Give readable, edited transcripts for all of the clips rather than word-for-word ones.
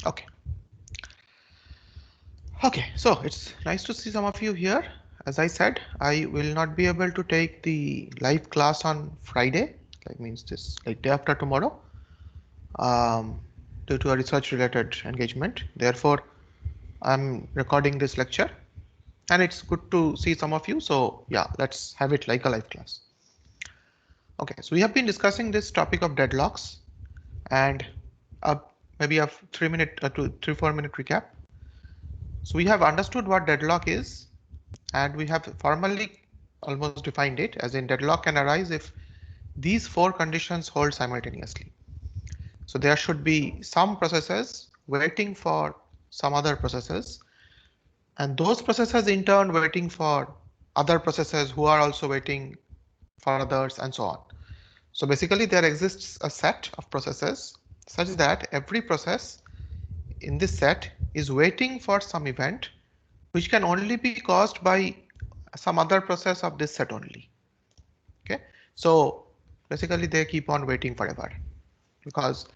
Okay. Okay, so it's nice to see some of you here. As I said, I will not be able to take the live class on Friday, like means this like day after tomorrow, due to a research related engagement. Therefore, I'm recording this lecture and it's good to see some of you. So yeah, let's have it like a live class. Okay, so we have been discussing this topic of deadlocks and maybe a 3-minute to 3-4 minute recap. So we have understood what deadlock is, and we have formally almost defined it as in deadlock can arise if these 4 conditions hold simultaneously. So there should be some processes waiting for some other processes, and those processes in turn waiting for other processes who are also waiting for others and so on. So basically there exists a set of processes such that every process in this set is waiting for some event which can only be caused by some other process of this set only. Okay, so basically they keep on waiting forever because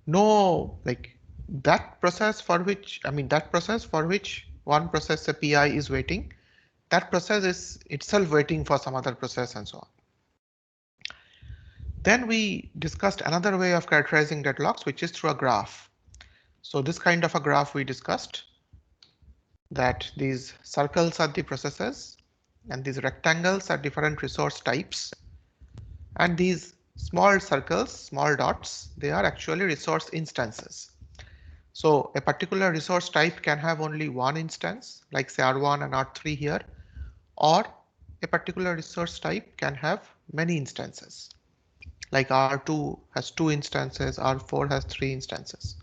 no, like that process for which, that process for which one process, a PI, is waiting, that process is itself waiting for some other process and so on. Then we discussed another way of characterizing deadlocks, which is through a graph. So this kind of a graph we discussed, that these circles are the processes and these rectangles are different resource types, and these small circles, small dots, they are actually resource instances. So a particular resource type can have only one instance, like say R1 and R3 here, or a particular resource type can have many instances, like R2 has 2 instances, R4 has 3 instances.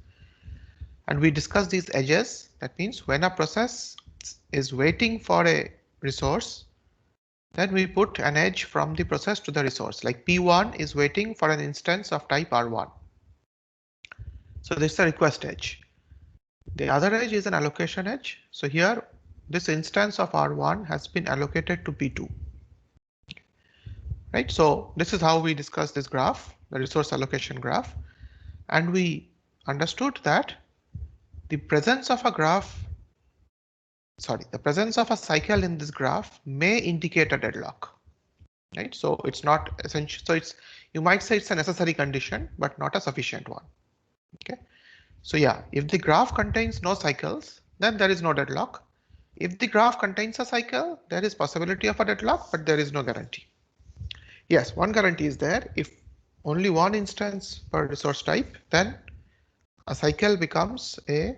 And we discussed these edges. That means when a process is waiting for a resource, then we put an edge from the process to the resource, like P1 is waiting for an instance of type R1. So this is a request edge. The other edge is an allocation edge. So here this instance of R1 has been allocated to P2. Right, so this is how we discuss this graph, the resource allocation graph, and we understood that the presence of a cycle in this graph may indicate a deadlock. Right, so it's not essential. So you might say it's a necessary condition, but not a sufficient one. Okay, so yeah, if the graph contains no cycles, then there is no deadlock. If the graph contains a cycle, there is possibility of a deadlock, but there is no guarantee. Yes, one guarantee is there. If only one instance per resource type, then a cycle becomes a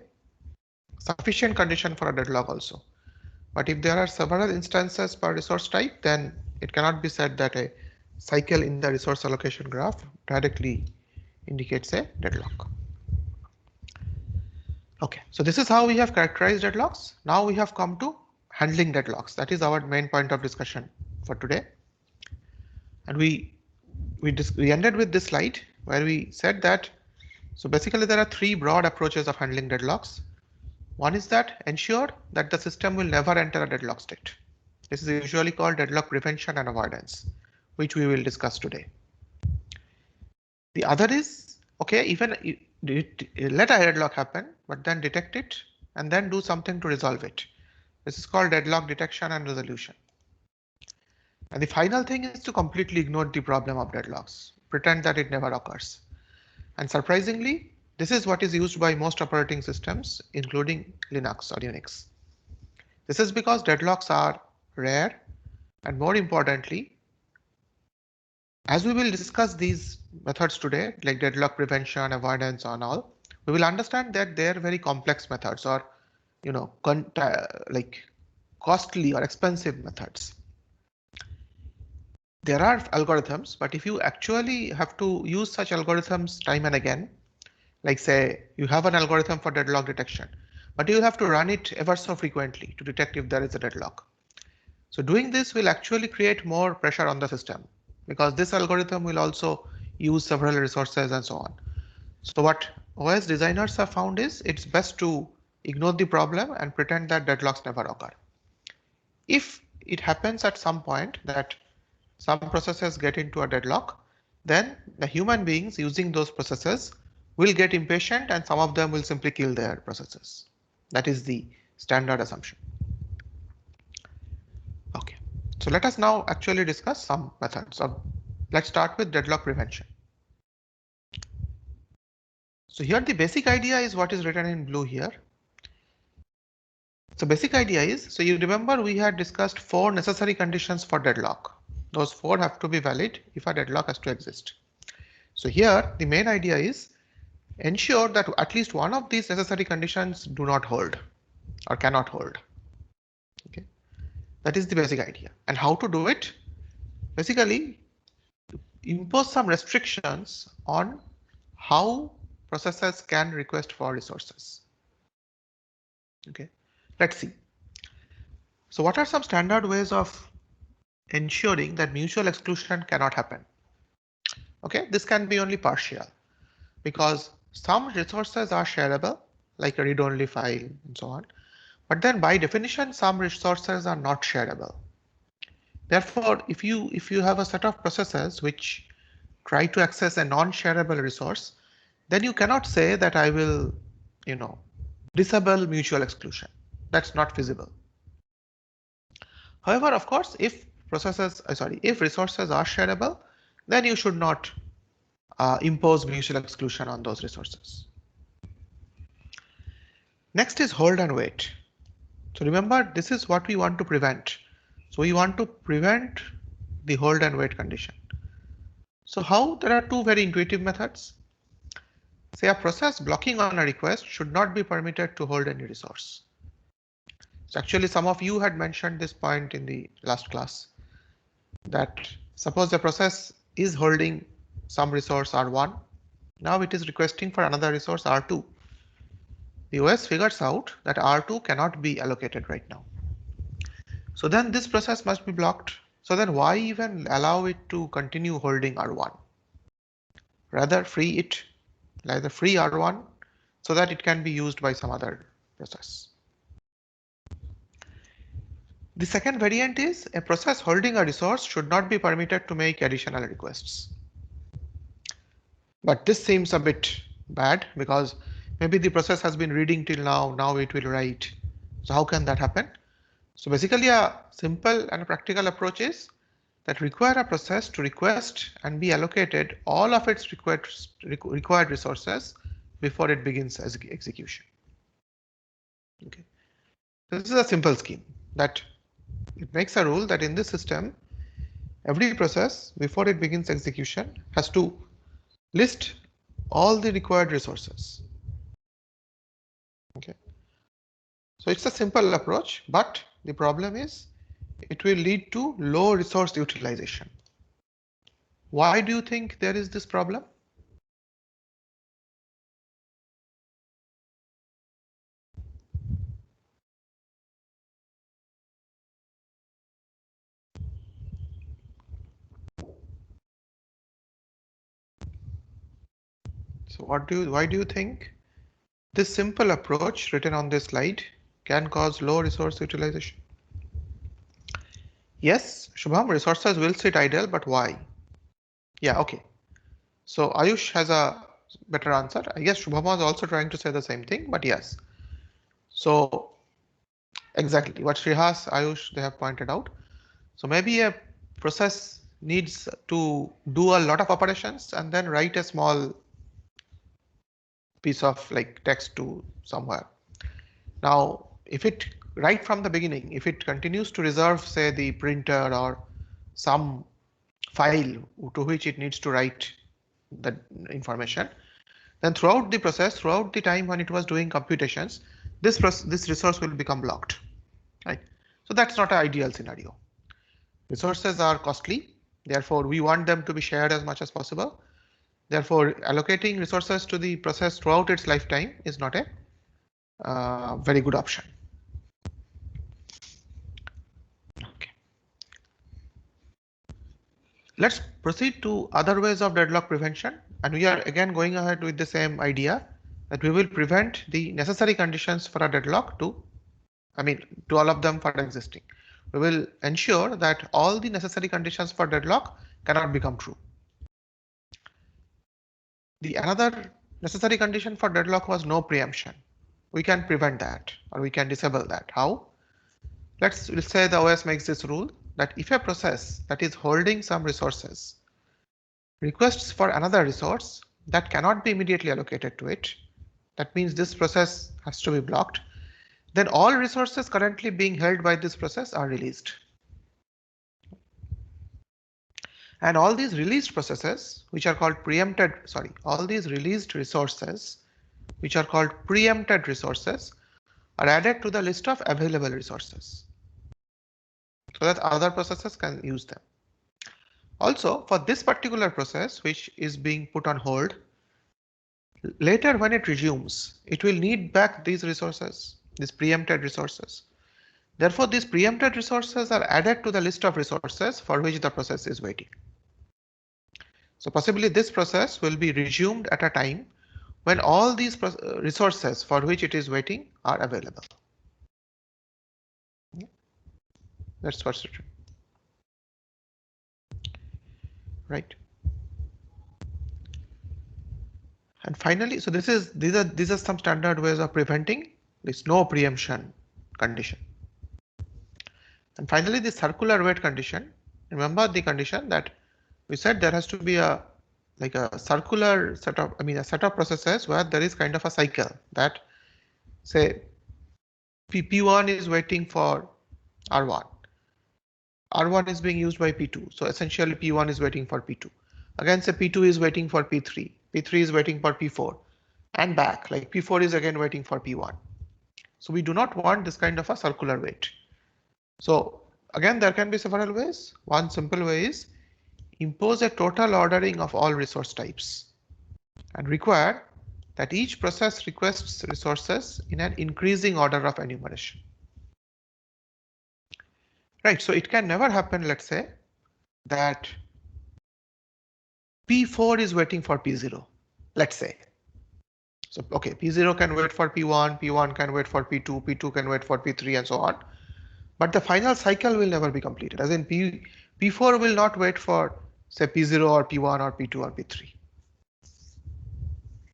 sufficient condition for a deadlock also. But if there are several instances per resource type, then it cannot be said that a cycle in the resource allocation graph directly indicates a deadlock. Okay, so this is how we have characterized deadlocks. Now we have come to handling deadlocks. That is our main point of discussion for today. And we ended with this slide where we said that, so basically there are 3 broad approaches of handling deadlocks. One is that ensure that the system will never enter a deadlock state. This is usually called deadlock prevention and avoidance, which we will discuss today. The other is, okay, even let a deadlock happen, but then detect it and then do something to resolve it. This is called deadlock detection and resolution. And the final thing is to completely ignore the problem of deadlocks, pretend that it never occurs. And surprisingly, this is what is used by most operating systems, including Linux or Unix. This is because deadlocks are rare, and more importantly, as we will discuss these methods today, like deadlock prevention, avoidance, and all, we will understand that they are very complex methods, or like costly or expensive methods. There are algorithms, but if you actually have to use such algorithms time and again, like say you have an algorithm for deadlock detection, but you have to run it ever so frequently to detect if there is a deadlock. So doing this will actually create more pressure on the system because this algorithm will also use several resources and so on. So what OS designers have found is it's best to ignore the problem and pretend that deadlocks never occur. If it happens at some point that some processes get into a deadlock, then the human beings using those processes will get impatient and some of them will simply kill their processes. That is the standard assumption. Okay, so let us now actually discuss some methods. Let's start with deadlock prevention. So here the basic idea is what is written in blue here. So basic idea is, so you remember we had discussed 4 necessary conditions for deadlock. Those 4 have to be valid if a deadlock has to exist. So here the main idea is ensure that at least one of these necessary conditions do not hold or cannot hold. Okay, that is the basic idea. And how to do it? Basically, impose some restrictions on how processes can request for resources. Okay, let's see. So what are some standard ways of ensuring that mutual exclusion cannot happen? Okay, this can be only partial because some resources are shareable, like a read-only file and so on. But then by definition, some resources are not shareable. Therefore, if you have a set of processes which try to access a non-shareable resource, then you cannot say that I will, disable mutual exclusion. That's not feasible. However, of course, if resources are shareable, then you should not impose mutual exclusion on those resources. Next is hold and wait. So remember, this is what we want to prevent. So we want to prevent the hold and wait condition. So how? There are 2 very intuitive methods. Say a process blocking on a request should not be permitted to hold any resource. So actually some of you had mentioned this point in the last class, that suppose the process is holding some resource R1. Now it is requesting for another resource R2. The OS figures out that R2 cannot be allocated right now. So then this process must be blocked. So then why even allow it to continue holding R1? Rather free it, either free R1 so that it can be used by some other process. The second variant is a process holding a resource should not be permitted to make additional requests. But this seems a bit bad because maybe the process has been reading till now it will write. So how can that happen? So basically a simple and practical approach is that require a process to request and be allocated all of its required resources before it begins execution. Okay, this is a simple scheme that it makes a rule that in this system, every process before it begins execution has to list all the required resources. Okay, so it's a simple approach, but the problem is it will lead to low resource utilization. Why do you think there is this problem? So why do you think this simple approach written on this slide can cause low resource utilization? Yes, Shubham, resources will sit idle, but why? Yeah, okay. So Ayush has a better answer. I guess Shubham was also trying to say the same thing, but yes. So exactly what Shrihas, Ayush, they have pointed out. So maybe a process needs to do a lot of operations and then write a small piece of like text to somewhere. Now, if it right from the beginning, if it continues to reserve, say, the printer or some file to which it needs to write the information, then throughout the process, throughout the time when it was doing computations, this resource will become blocked, right? So that's not an ideal scenario. Resources are costly, therefore we want them to be shared as much as possible. Therefore, allocating resources to the process throughout its lifetime is not a very good option. Okay. Let's proceed to other ways of deadlock prevention, and we are again going ahead with the same idea that we will prevent the necessary conditions for a deadlock to all of them for existing. We will ensure that all the necessary conditions for deadlock cannot become true. The another necessary condition for deadlock was no preemption. We can prevent that or we can disable that. How? Let's say the OS makes this rule that if a process that is holding some resources requests for another resource that cannot be immediately allocated to it, that means this process has to be blocked, then all resources currently being held by this process are released. And all these released processes, which are called preempted, all these released resources, which are called preempted resources, are added to the list of available resources so that other processes can use them. Also, for this particular process, which is being put on hold, later when it resumes, it will need back these resources, these preempted resources. Therefore, these preempted resources are added to the list of resources for which the process is waiting. So possibly this process will be resumed at a time when all these resources for which it is waiting are available. That's what's written. Right. And finally, so these are some standard ways of preventing this no preemption condition. And finally, the circular wait condition. Remember the condition that we said there has to be a circular set of, a set of processes where there is kind of a cycle that say P1 is waiting for R1. R1 is being used by P2. So essentially P1 is waiting for P2. Again, say P2 is waiting for P3. P3 is waiting for P4 and back, like P4 is again waiting for P1. So we do not want this kind of a circular wait. So again, there can be several ways. One simple way is impose a total ordering of all resource types and require that each process requests resources in an increasing order of enumeration. Right, so it can never happen, let's say, that P4 is waiting for P0, let's say. So, okay, P0 can wait for P1, P1 can wait for P2, P2 can wait for P3 and so on. But the final cycle will never be completed, as in P4 will not wait for say P0 or P1 or P2 or P3.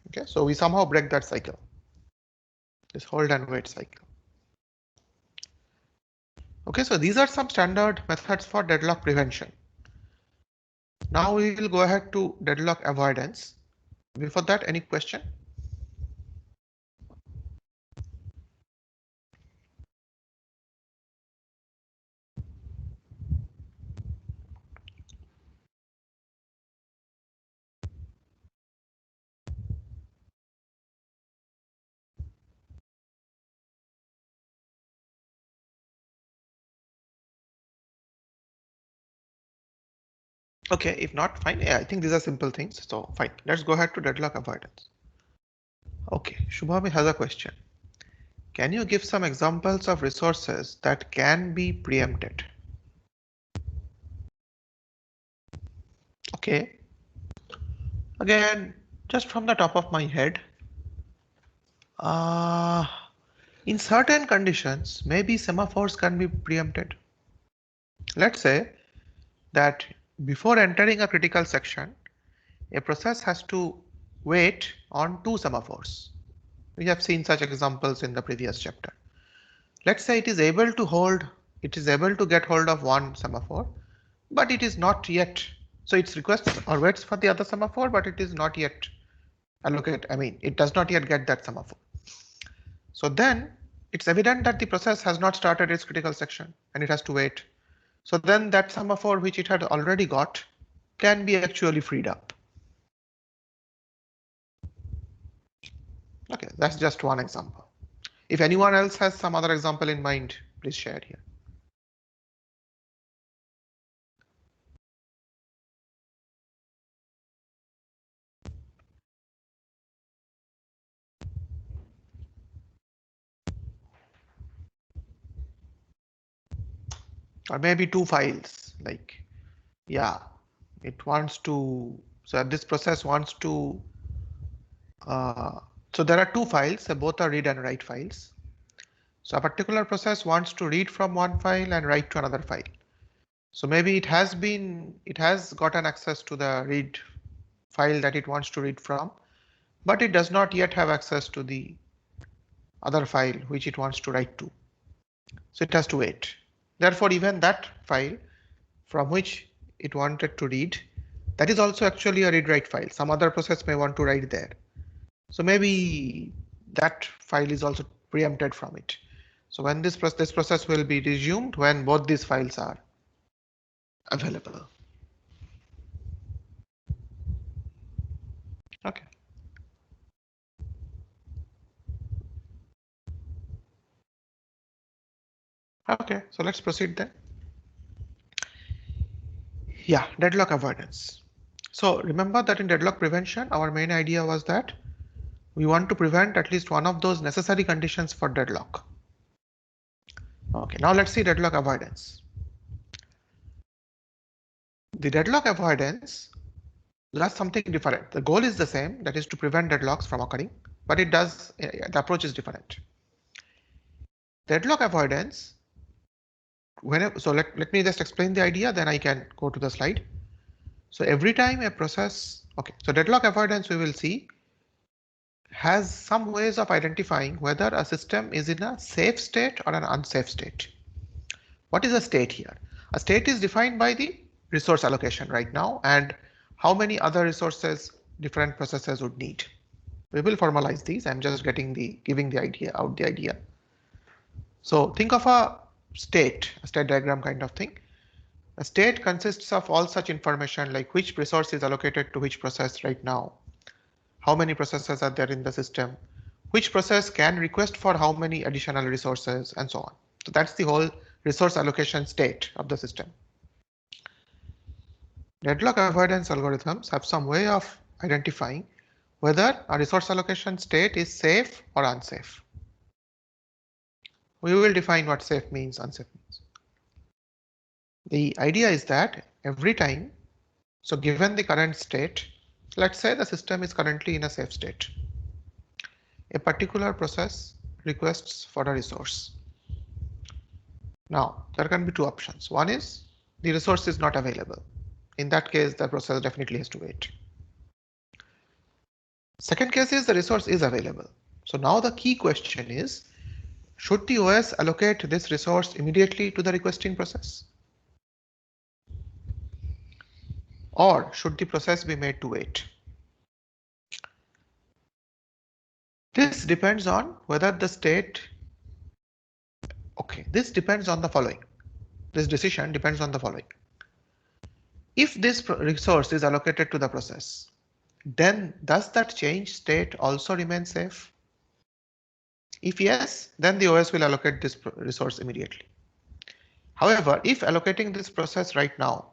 Okay, so we somehow break that cycle, this hold and wait cycle. Okay, so these are some standard methods for deadlock prevention. Now we will go ahead to deadlock avoidance. Before that, any question? Okay, if not, fine. Yeah, I think these are simple things. So fine, let's go ahead to deadlock avoidance. Okay, Shubhami has a question. Can you give some examples of resources that can be preempted? Okay. Again, just from the top of my head, in certain conditions, maybe semaphores can be preempted. Let's say that before entering a critical section, a process has to wait on 2 semaphores. We have seen such examples in the previous chapter. Let's say it is able to get hold of one semaphore, but it is not yet. So it requests or waits for the other semaphore, but it is not yet allocated. It does not yet get that semaphore. So then it's evident that the process has not started its critical section and it has to wait. So then that semaphore which it had already got can be actually freed up. Okay, that's just one example. If anyone else has some other example in mind, please share here. Or maybe 2 files, like, yeah, it wants to, so this process wants to, so there are 2 files, so both are read and write files. So a particular process wants to read from one file and write to another file. So maybe it has gotten access to the read file that it wants to read from, but it does not yet have access to the other file which it wants to write to. So it has to wait. Therefore, even that file from which it wanted to read, that is also actually a read-write file. Some other process may want to write there. So maybe that file is also preempted from it. So when this process will be resumed when both these files are available. Okay. Okay, so let's proceed then. Yeah, deadlock avoidance. So remember that in deadlock prevention, our main idea was that we want to prevent at least one of those necessary conditions for deadlock. Okay, now let's see deadlock avoidance. The deadlock avoidance does something different. The goal is the same, that is to prevent deadlocks from occurring, but it does, the approach is different. Deadlock avoidance, so let me just explain the idea, then I can go to the slide. So every time a process, okay, so deadlock avoidance we will see has some ways of identifying whether a system is in a safe state or an unsafe state. What is a state here? A state is defined by the resource allocation right now and how many other resources different processes would need. We will formalize these. I'm just giving the idea. So think of a state diagram kind of thing. A state consists of all such information like which resource is allocated to which process right now, how many processes are there in the system, which process can request for how many additional resources, and so on. So that's the whole resource allocation state of the system. Deadlock avoidance algorithms have some way of identifying whether a resource allocation state is safe or unsafe. We will define what safe means, unsafe means. The idea is that every time, so given the current state, let's say the system is currently in a safe state. A particular process requests for a resource. Now, there can be two options. One is the resource is not available. In that case, the process definitely has to wait. Second case is the resource is available. So now the key question is, should the OS allocate this resource immediately to the requesting process? Or should the process be made to wait? This depends on whether the state, okay, this depends on the following. This decision depends on the following. If this resource is allocated to the process, then does that change state also remain safe? If yes, then the OS will allocate this resource immediately. However, if allocating this process right now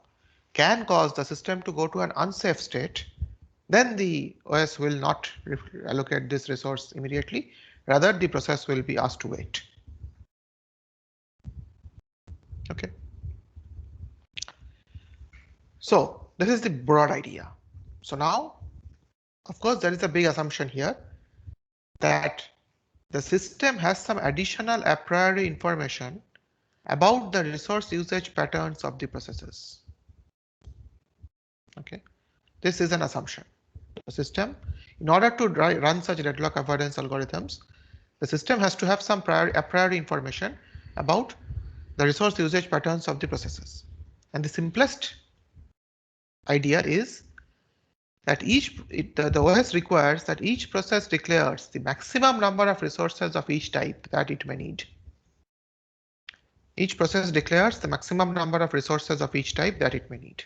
can cause the system to go to an unsafe state, then the OS will not allocate this resource immediately. Rather, the process will be asked to wait. Okay. So this is the broad idea. So now, of course, there is a big assumption here that the system has some additional a priori information about the resource usage patterns of the processes. Okay, this is an assumption. The system, in order to run such deadlock avoidance algorithms, the system has to have some a priori information about the resource usage patterns of the processes. And the simplest idea is that the OS requires that each process declares the maximum number of resources of each type that it may need. Each process declares the maximum number of resources of each type that it may need.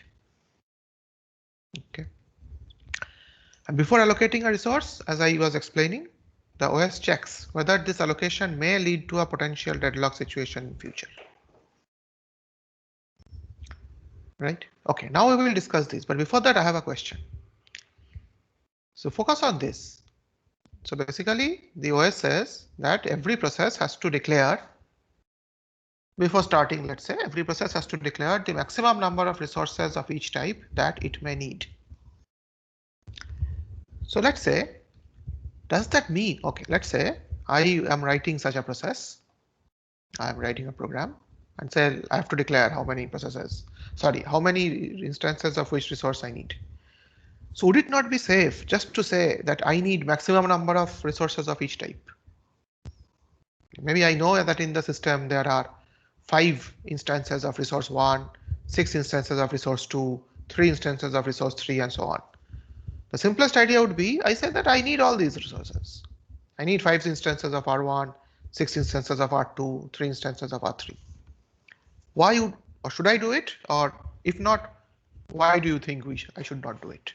Okay. And before allocating a resource, as I was explaining, the OS checks whether this allocation may lead to a potential deadlock situation in future. Right? Okay, now we will discuss this, but before that I have a question. So focus on this. So basically the OS says that every process has to declare, before starting, let's say every process has to declare the maximum number of resources of each type that it may need. So let's say, does that mean, okay, let's say I am writing such a process. I'm writing a program and say I have to declare how many processes, how many instances of which resource I need. So would it not be safe just to say that I need maximum number of resources of each type? Maybe I know that in the system there are 5 instances of resource 1, 6 instances of resource 2, 3 instances of resource 3, and so on. The simplest idea would be I say that I need all these resources. I need 5 instances of R1, 6 instances of R2, 3 instances of R3. Why would, or should I do it? Or if not, why do you think I should not do it?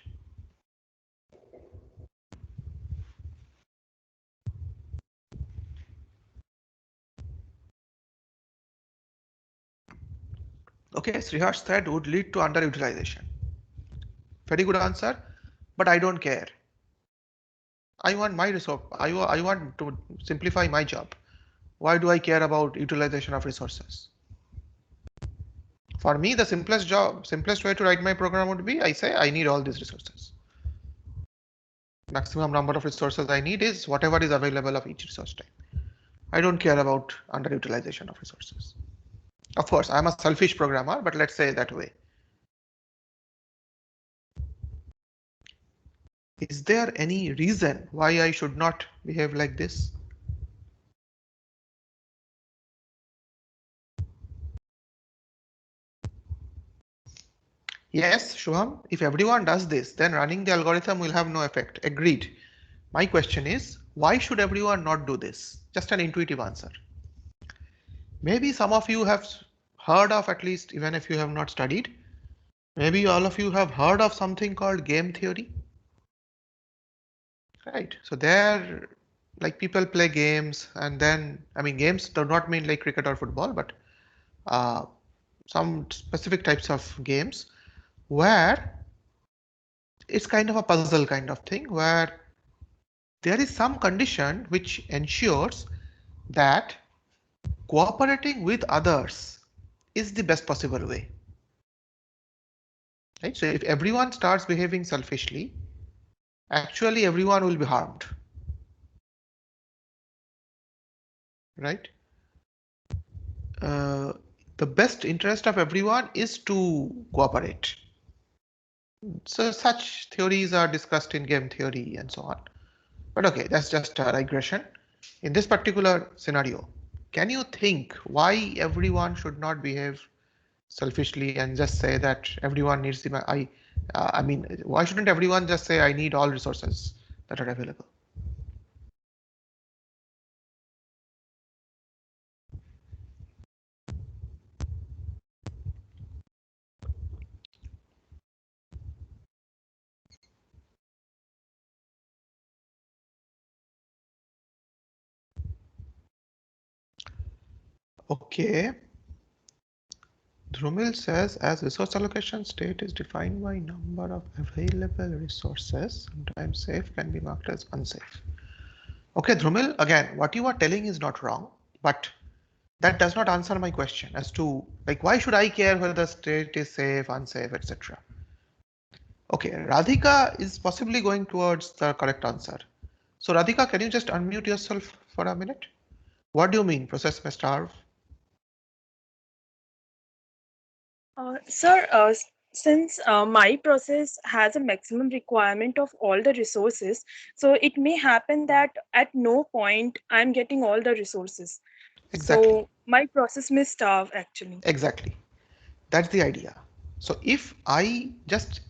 Okay, Sriharsh said would lead to underutilization. Very good answer, but I don't care. I want my resource. I want to simplify my job. Why do I care about utilization of resources? For me, the simplest way to write my program would be I say I need all these resources. Maximum number of resources I need is whatever is available of each resource type. I don't care about underutilization of resources. Of course, I'm a selfish programmer, but let's say that way. Is there any reason why I should not behave like this? Yes, Shubham, if everyone does this, then running the algorithm will have no effect. Agreed. My question is, why should everyone not do this? Just an intuitive answer. Maybe some of you have heard of, at least even if you have not studied, maybe all of you have heard of something called game theory. Right. So there, like people play games, and then, I mean, games do not mean like cricket or football, but some specific types of games where it's kind of a puzzle kind of thing where there is some condition which ensures that cooperating with others is the best possible way. Right? So if everyone starts behaving selfishly, actually everyone will be harmed. Right? The best interest of everyone is to cooperate. So such theories are discussed in game theory and so on. But okay, that's just a digression. In this particular scenario, can you think why everyone should not behave selfishly and just say that everyone needs the I mean, why shouldn't everyone just say I need all resources that are available? Okay. Dhrumil says as resource allocation state is defined by number of available resources, sometimes safe can be marked as unsafe. Okay, Dhrumil, again, what you are telling is not wrong, but that does not answer my question as to like why should I care whether the state is safe, unsafe, etc. Okay, Radhika is possibly going towards the correct answer. So Radhika, can you just unmute yourself for a minute? What do you mean process may starve? Sir, since my process has a maximum requirement of all the resources, so it may happen that at no point I'm getting all the resources. Exactly, So my process may starve actually. exactly. That's the idea. So if I just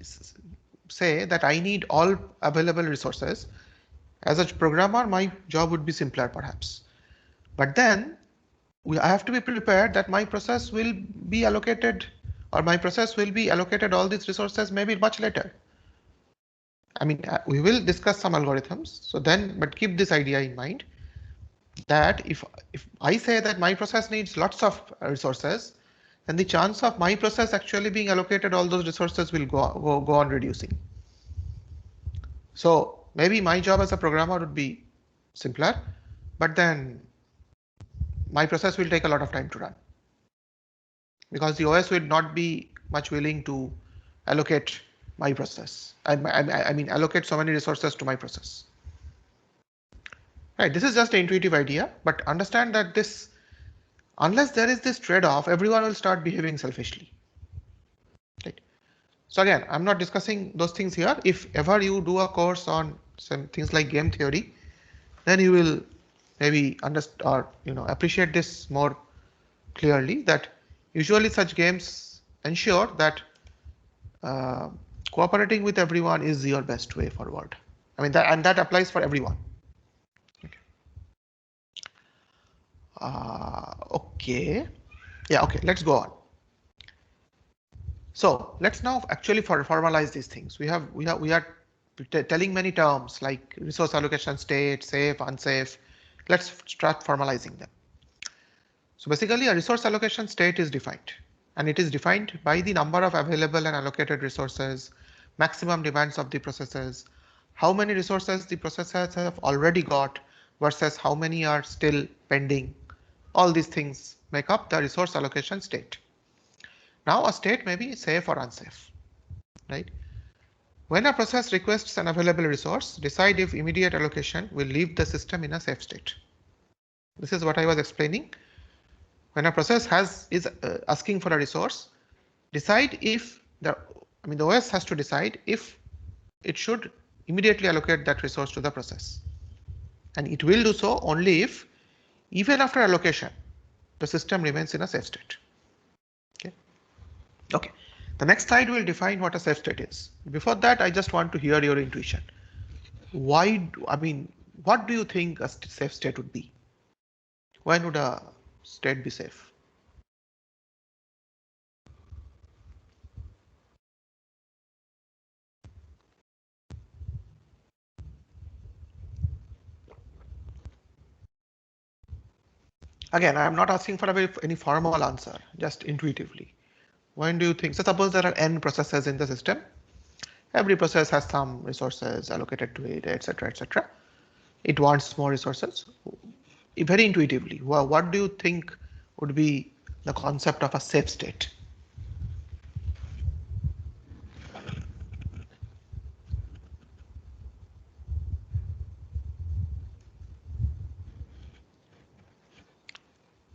say that I need all available resources, as a programmer, my job would be simpler perhaps. But then I have to be prepared that my process will be allocated or my process will be allocated all these resources maybe much later. I mean, we will discuss some algorithms. So then, but keep this idea in mind that if I say that my process needs lots of resources, then the chance of my process actually being allocated all those resources will go on reducing. So maybe my job as a programmer would be simpler, but then my process will take a lot of time to run because the OS will not be much willing to allocate my process. I mean, allocate so many resources to my process. Right, this is just an intuitive idea, but understand that this, unless there is this trade-off, everyone will start behaving selfishly. Right. So again, I'm not discussing those things here. If ever you do a course on some things like game theory, then you will maybe understand or appreciate this more clearly, that usually such games ensure that uh, cooperating with everyone is your best way forward. I mean that applies for everyone. Okay. Okay. Yeah. Okay. Let's go on. So let's now actually formalize these things. We are telling many terms like resource allocation state, safe, unsafe. Let's start formalizing them. So basically a resource allocation state is defined, and it is defined by the number of available and allocated resources, maximum demands of the processes, how many resources the processes have already got versus how many are still pending. All these things make up the resource allocation state. Now a state may be safe or unsafe, right? When a process requests an available resource, decide if immediate allocation will leave the system in a safe state. This is what I was explaining. When a process is asking for a resource, decide if the OS has to decide if it should immediately allocate that resource to the process, and it will do so only if, even after allocation, the system remains in a safe state. Okay. The next slide will define what a safe state is. Before that, I just want to hear your intuition. What do you think a safe state would be? Why would a state be safe? Again, I am not asking for any formal answer, just intuitively. When do you think? So suppose there are n processes in the system. Every process has some resources allocated to it, etc., etc. It wants more resources. Very intuitively, what do you think would be the concept of a safe state?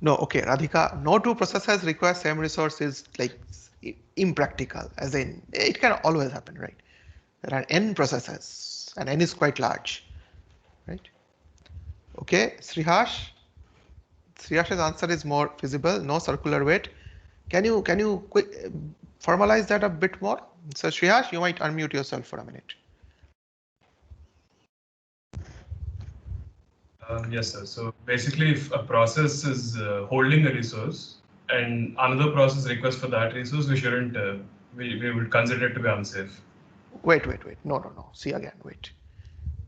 No, okay, Radhika, no two processes require same resource is like impractical, as in it can always happen, right? There are n processes and n is quite large, right? Okay, Srihash's answer is more feasible, no circular weight. Can you formalize that a bit more? So Srihash, you might unmute yourself for a minute. Yes, sir. So basically, if a process is holding a resource and another process requests for that resource, we shouldn't, we would consider it to be unsafe. Wait. No. See again, wait.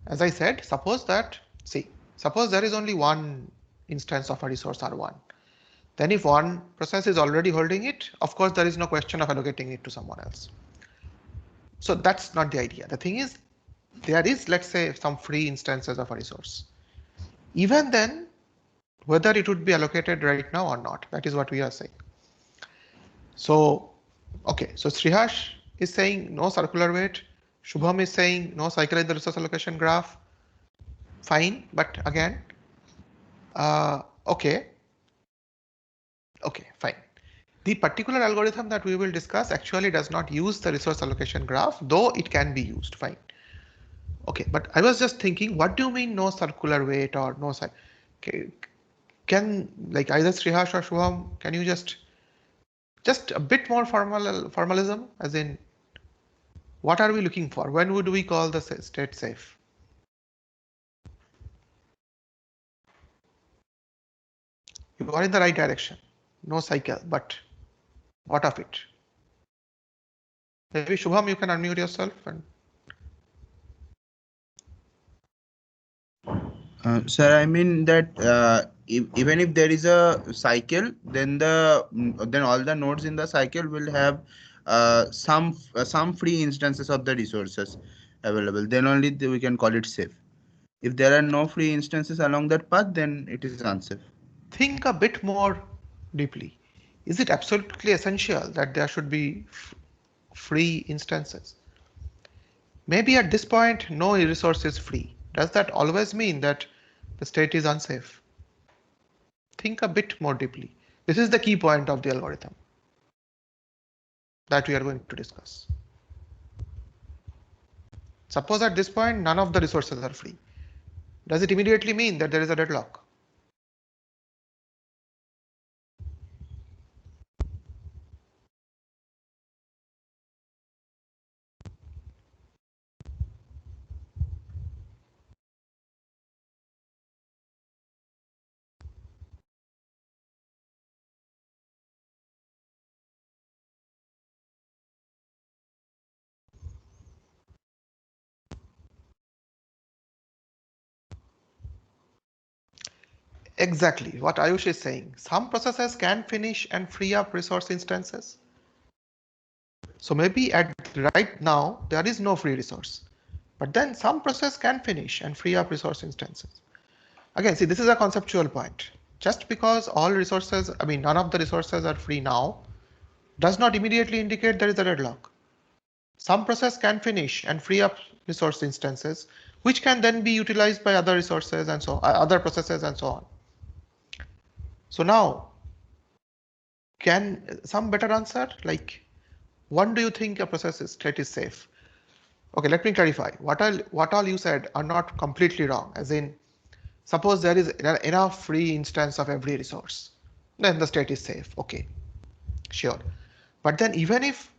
As I said, suppose there is only one instance of a resource R1. Then if one process is already holding it, of course, there is no question of allocating it to someone else. So that's not the idea. The thing is, there is, let's say, some free instances of a resource. Even then, whether it would be allocated right now or not, that is what we are saying. So, okay, so Srihash is saying no circular weight. Shubham is saying no cycle in the resource allocation graph. Fine, but again, okay, fine. The particular algorithm that we will discuss actually does not use the resource allocation graph, though it can be used, fine. Okay, but I was just thinking, what do you mean no circular weight or no cycle? Can like either Srihash or Shubham, can you just a bit more formalism, as in what are we looking for? When would we call the state safe? You are in the right direction. No cycle, but what of it? Maybe Shubham, you can unmute yourself and. Sir, I mean that even if there is a cycle, then all the nodes in the cycle will have some free instances of the resources available. Then only we can call it safe. If there are no free instances along that path, then it is unsafe. Think a bit more deeply. Is it absolutely essential that there should be free instances? Maybe at this point, no resource is free. Does that always mean that the state is unsafe? Think a bit more deeply. This is the key point of the algorithm that we are going to discuss. Suppose at this point none of the resources are free. Does it immediately mean that there is a deadlock? Exactly what Ayush is saying. Some processes can finish and free up resource instances. So maybe at right now there is no free resource, but then some process can finish and free up resource instances. Again, see, this is a conceptual point. Just because all resources, I mean, none of the resources are free now, does not immediately indicate there is a deadlock. Some process can finish and free up resource instances, which can then be utilized by other resources and so other processes and so on. So now, can some better answer? Like, when do you think a process state is safe? Okay, let me clarify. What all you said are not completely wrong. As in, suppose there is enough free instance of every resource, then the state is safe. Okay, sure. But then even if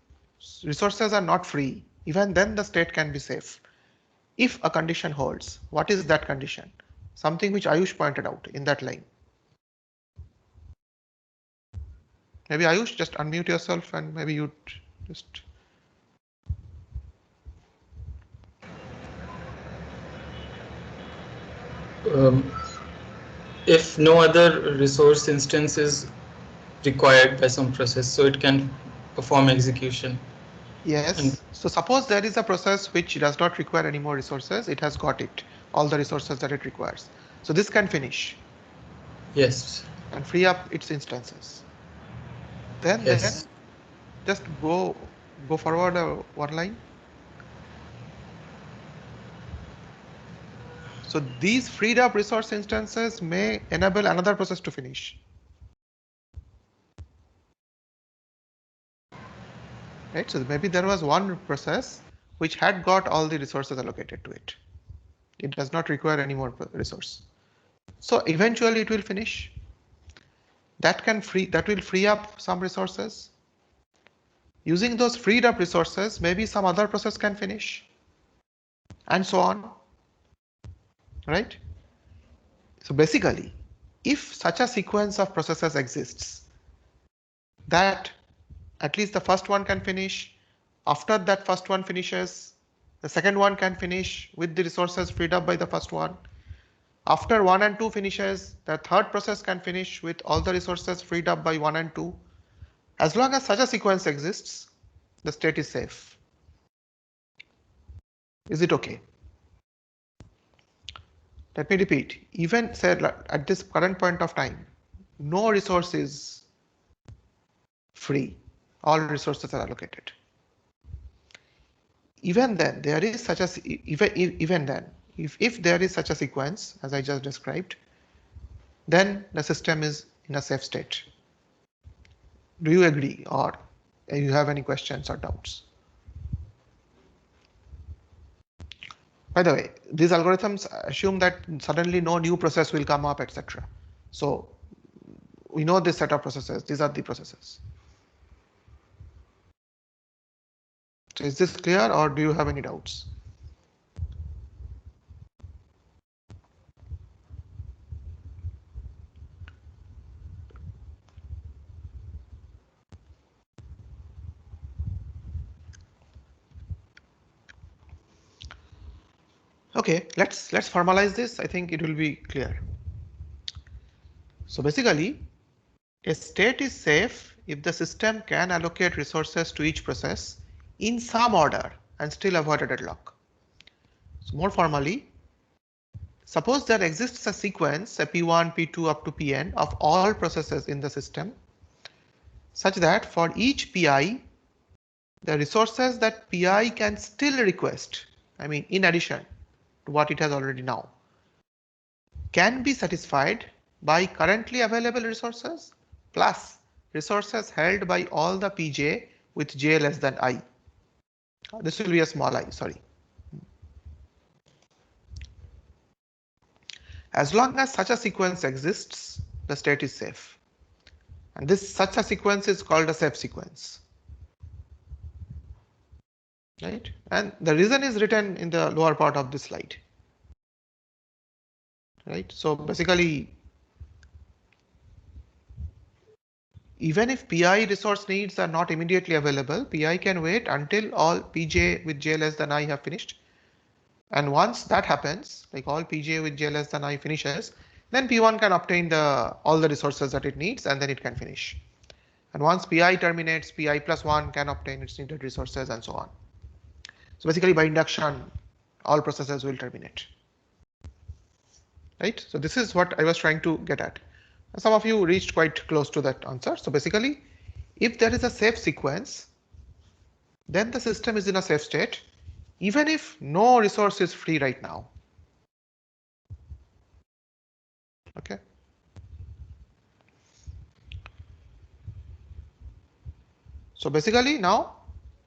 resources are not free, even then the state can be safe. If a condition holds, what is that condition? Something which Ayush pointed out in that line. Maybe Ayush, just unmute yourself and maybe you just. If no other resource instance is required by some process, so it can perform execution. Yes. And so suppose there is a process which does not require any more resources. It has got all the resources that it requires. So this can finish. Yes. And free up its instances. Then just go forward one line. So these freed up resource instances may enable another process to finish. Right, so maybe there was one process which had got all the resources allocated to it. It does not require any more resource. So eventually it will finish. That will free up some resources. Using those freed up resources, maybe some other process can finish, and so on. Right? So basically, if such a sequence of processes exists, that at least the first one can finish, after that first one finishes, the second one can finish with the resources freed up by the first one. After 1 and 2 finishes, the third process can finish with all the resources freed up by 1 and 2. As long as such a sequence exists, the state is safe. Is it okay? Let me repeat, even say at this current point of time, no resource is free. All resources are allocated. Even then, there is such a even then, if there is such a sequence as I just described, then the system is in a safe state. Do you agree, or you have any questions or doubts? By the way, these algorithms assume that suddenly no new process will come up, etc. So we know this set of processes. These are the processes. So is this clear, or do you have any doubts? Okay, let's formalize this. I think it will be clear. So basically, a state is safe if the system can allocate resources to each process in some order and still avoid a deadlock. So more formally, suppose there exists a sequence, a P1, P2 up to Pn of all processes in the system, such that for each PI, the resources that PI can still request, I mean, in addition to what it has already now, can be satisfied by currently available resources plus resources held by all the Pj with j less than I. This will be a small I, sorry. As long as such a sequence exists, the state is safe. And this such a sequence is called a safe sequence. Right? And the reason is written in the lower part of this slide. Right? So basically, even if PI resource needs are not immediately available, PI can wait until all Pj with j less than I have finished. And once that happens, like all Pj with j less than I finishes, then P1 can obtain all the resources that it needs, and then it can finish. And once Pi terminates, Pi plus 1 can obtain its needed resources and so on. So basically by induction, all processes will terminate. Right? So this is what I was trying to get at. Some of you reached quite close to that answer. So basically, if there is a safe sequence, then the system is in a safe state, even if no resource is free right now. Okay. So basically now,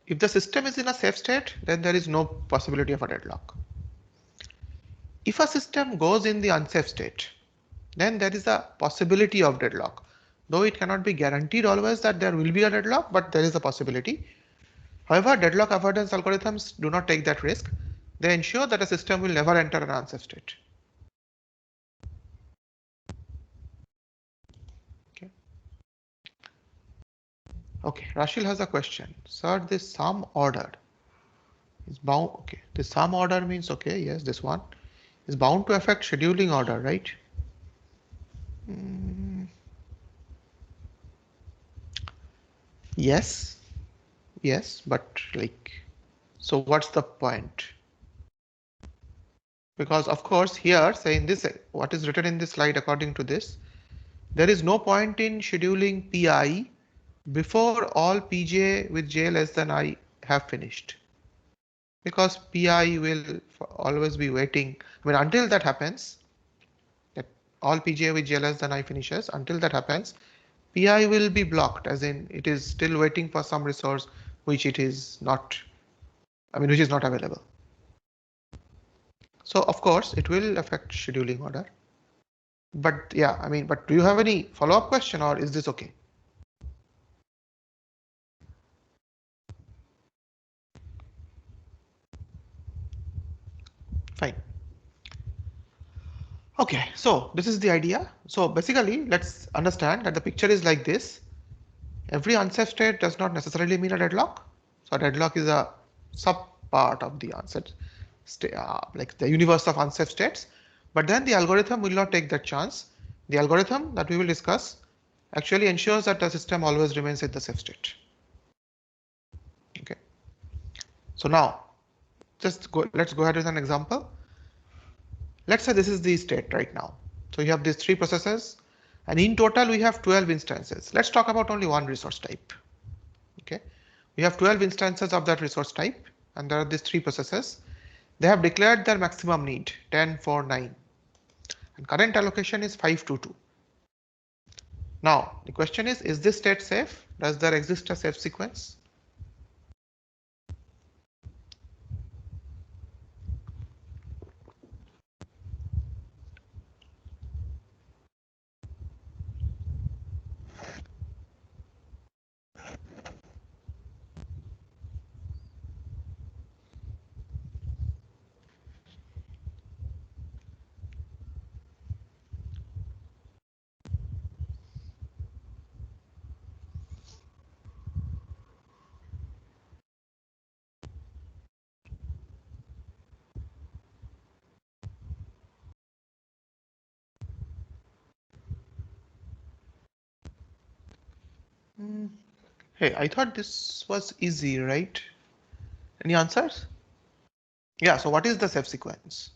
if the system is in a safe state, then there is no possibility of a deadlock. If a system goes in the unsafe state, then there is a possibility of deadlock. Though it cannot be guaranteed always that there will be a deadlock, but there is a possibility. However, deadlock avoidance algorithms do not take that risk. They ensure that a system will never enter an unsafe state. Okay. Okay, Rashil has a question. Sir, this sum order is bound. Okay, this sum order means, okay, yes, this one is bound to affect scheduling order, right? Yes, but like, so what's the point? Because of course here, say in this, what is written in this slide according to this, there is no point in scheduling Pi before all Pj with j less than I have finished. Because Pi will always be waiting. I mean, until that happens, that all Pj with j less than I finishes, until that happens, Pi will be blocked, as in it is still waiting for some resource which it is not, I mean, which is not available. So of course it will affect scheduling order. But yeah, I mean, but do you have any follow-up question, or is this okay? Fine. Okay, so this is the idea. So basically, let's understand that the picture is like this. Every unsafe state does not necessarily mean a deadlock. So a deadlock is a sub part of the unsafe state, like the universe of unsafe states. But then the algorithm will not take that chance. The algorithm that we will discuss actually ensures that the system always remains in the safe state. Okay. So now, let's go ahead with an example. Let's say this is the state right now. So you have these 3 processes, and in total we have 12 instances. Let's talk about only one resource type. Okay, we have 12 instances of that resource type, and there are these 3 processes. They have declared their maximum need 10, 4, 9, and current allocation is 5 to 2. Now the question is this state safe? Does there exist a safe sequence? Hey, I thought this was easy, right? Any answers? Yeah, so what is the safe sequence?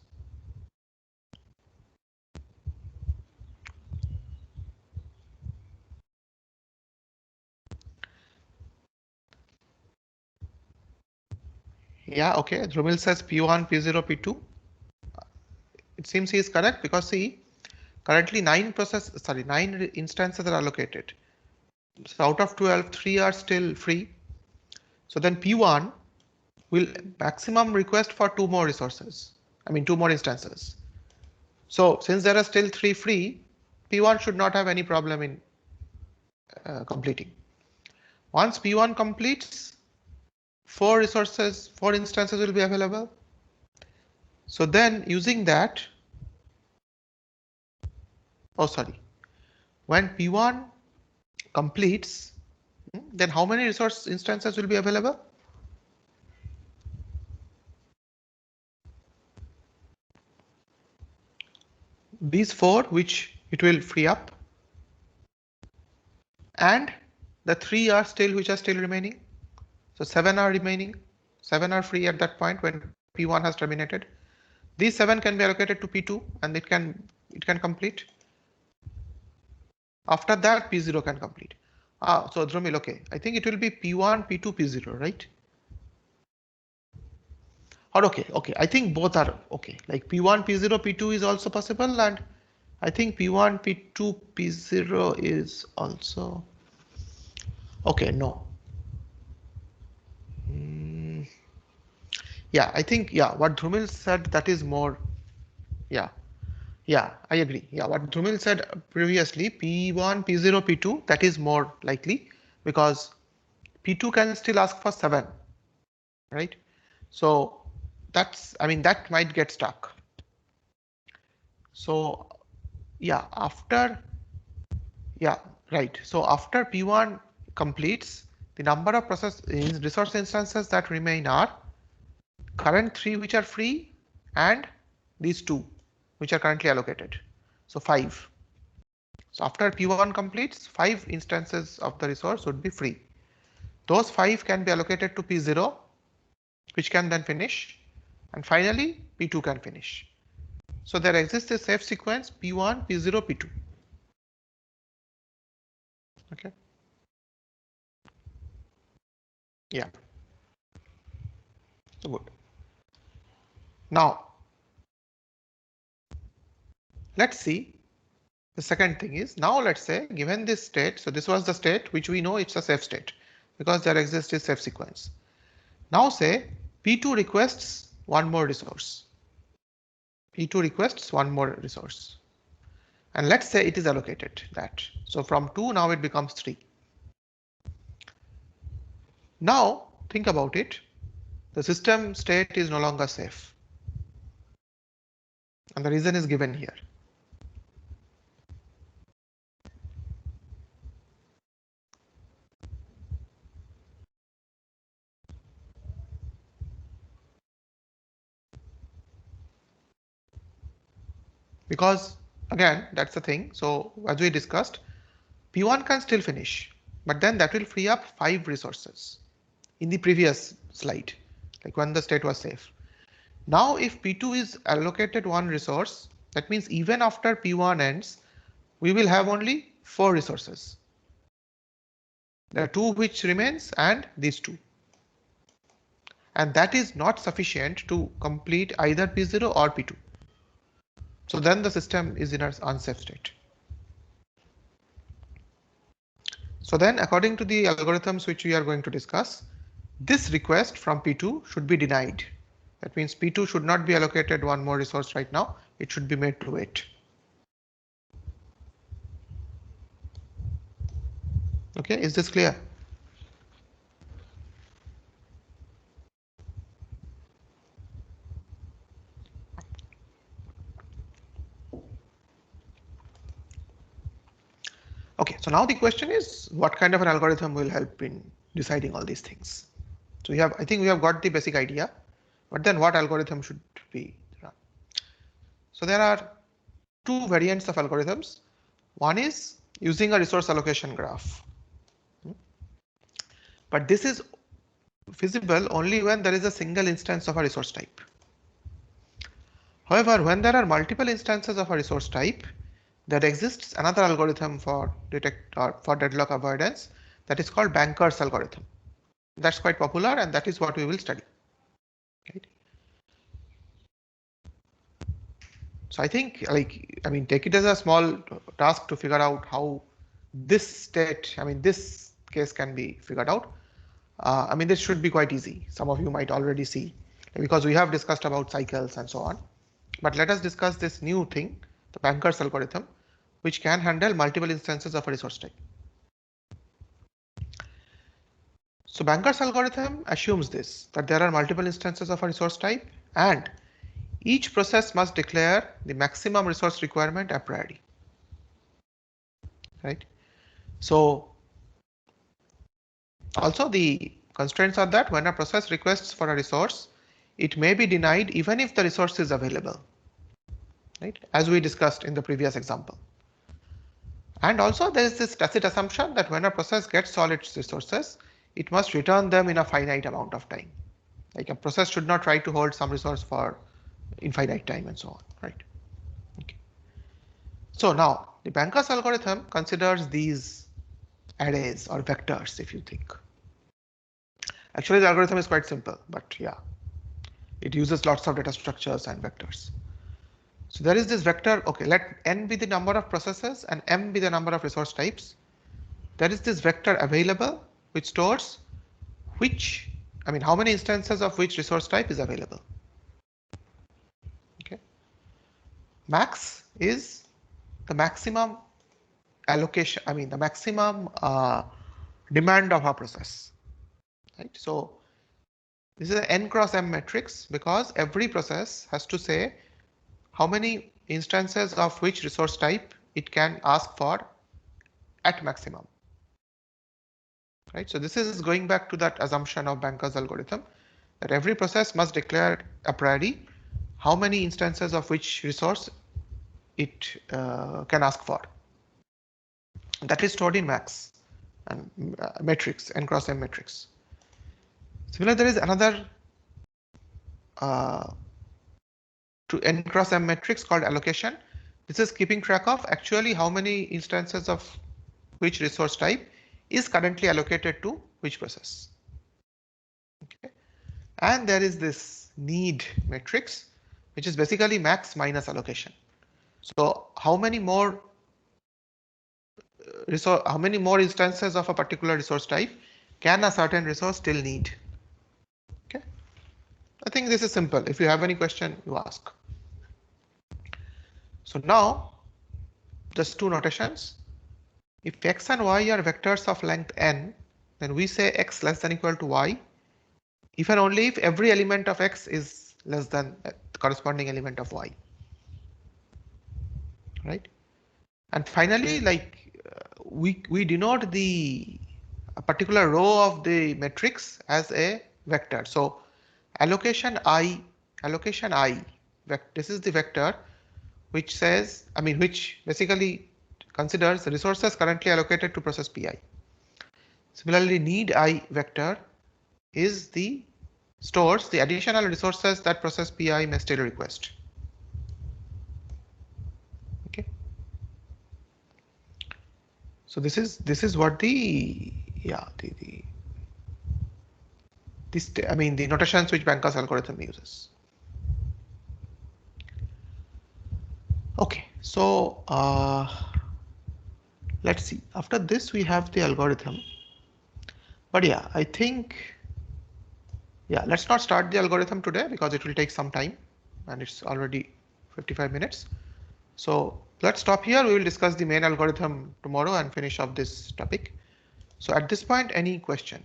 Yeah, okay. Dhrumil says P1, P0, P2. It seems he is correct because see, currently 9 instances are allocated. So out of 12, 3 are still free. So then P1 will maximum request for 2 more resources. I mean 2 more instances. So since there are still 3 free, P1 should not have any problem in completing. Once P1 completes, 4 instances will be available. So then using that, when P1 completes, then how many resource instances will be available? These 4 which it will free up, and the 3 are still which are still remaining. So 7 are remaining. 7 are free at that point when P1 has terminated. These 7 can be allocated to P2 and it can complete. After that, P0 can complete. So Dhrumil, okay, I think it will be P1, P2, P0, right? Or okay, I think both are okay. Like P1, P0, P2 is also possible, and I think P1, P2, P0 is also okay. No. Yeah, I think what Dhrumil said, that is more. Yeah, I agree. Yeah, what Dhrumil said previously, P1, P0, P2, that is more likely because P2 can still ask for 7, right? So that might get stuck. So after P1 completes, the number of resource instances that remain are current 3 which are free and these 2 which are currently allocated. So 5. So after P1 completes, 5 instances of the resource would be free. Those 5 can be allocated to P0, which can then finish, and finally P2 can finish. So there exists a safe sequence P1, P0, P2. Okay. Yeah. So good. Now let's see. The second thing is, now let's say given this state, so this was the state which we know it's a safe state because there exists a safe sequence. Now say P2 requests one more resource. P2 requests one more resource. And let's say it is allocated that. So from 2 now it becomes 3. Now think about it. The system state is no longer safe. And the reason is given here. Because again, that's the thing. So as we discussed, P1 can still finish, but then that will free up 5 resources in the previous slide, like when the state was safe. Now if P2 is allocated 1 resource, that means even after P1 ends, we will have only 4 resources. There are 2 which remains and these 2. And that is not sufficient to complete either P0 or P2. So then the system is in an unsafe state. So then according to the algorithms which we are going to discuss, this request from P2 should be denied. That means P2 should not be allocated 1 more resource right now. It should be made to wait. Okay, is this clear? Okay, so now the question is, what kind of an algorithm will help in deciding all these things? So I think we have got the basic idea, but then what algorithm should be run? So there are 2 variants of algorithms. One is using a resource allocation graph. But this is feasible only when there is a single instance of a resource type. However, when there are multiple instances of a resource type, there exists another algorithm for deadlock avoidance that is called Banker's algorithm. That's quite popular, and that is what we will study. Right? So I think, take it as a small task to figure out how this this case can be figured out. This should be quite easy. Some of you might already see, because we have discussed about cycles and so on. But let us discuss this new thing, the Banker's algorithm, which can handle multiple instances of a resource type. So Banker's algorithm assumes this, that there are multiple instances of a resource type and each process must declare the maximum resource requirement a priori. Right? So also the constraints are that when a process requests for a resource, it may be denied even if the resource is available. Right? As we discussed in the previous example. And also there is this tacit assumption that when a process gets all its resources, it must return them in a finite amount of time. Like a process should not try to hold some resource for infinite time and so on, right? Okay. So now the Banker's algorithm considers these arrays or vectors, if you think. Actually, the algorithm is quite simple, but yeah, it uses lots of data structures and vectors. So there is this vector, okay, let n be the number of processes and m be the number of resource types. There is this vector available which stores how many instances of which resource type is available. Okay. Max is the maximum allocation, the maximum demand of a process. Right. So this is an n cross m matrix because every process has to say how many instances of which resource type it can ask for at maximum. Right. So this is going back to that assumption of Banker's algorithm that every process must declare a priori how many instances of which resource it can ask for. That is stored in max and matrix, n cross m matrix. Similarly, there is another to n cross m matrix called allocation. This is keeping track of actually how many instances of which resource type is currently allocated to which process. Okay. And there is this need matrix, which is basically max minus allocation. So how many more instances of a particular resource type can a certain resource still need? Okay. I think this is simple. If you have any question, you ask. So now just two notations. If x and y are vectors of length n, then we say x less than equal to y if and only if every element of x is less than the corresponding element of y. Right? And finally, we denote a particular row of the matrix as a vector. So allocation I, this is the vector which says, which basically considers the resources currently allocated to process Pi. Similarly, need I vector is stores the additional resources that process Pi may still request. Okay. So this is what the notations which Banker's algorithm uses. Okay, so let's see. After this, we have the algorithm. But yeah, I think, let's not start the algorithm today because it will take some time and it's already 55 minutes. So let's stop here. We will discuss the main algorithm tomorrow and finish off this topic. So at this point, any question?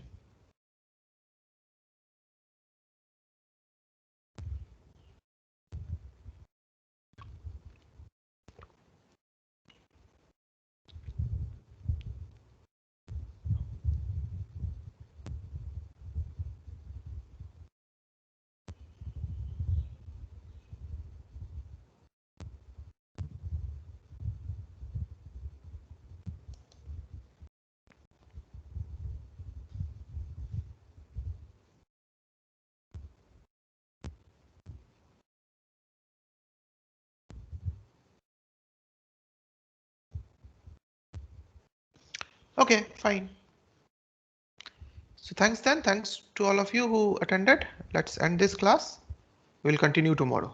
Okay, fine. So thanks to all of you who attended. Let's end this class. We'll continue tomorrow.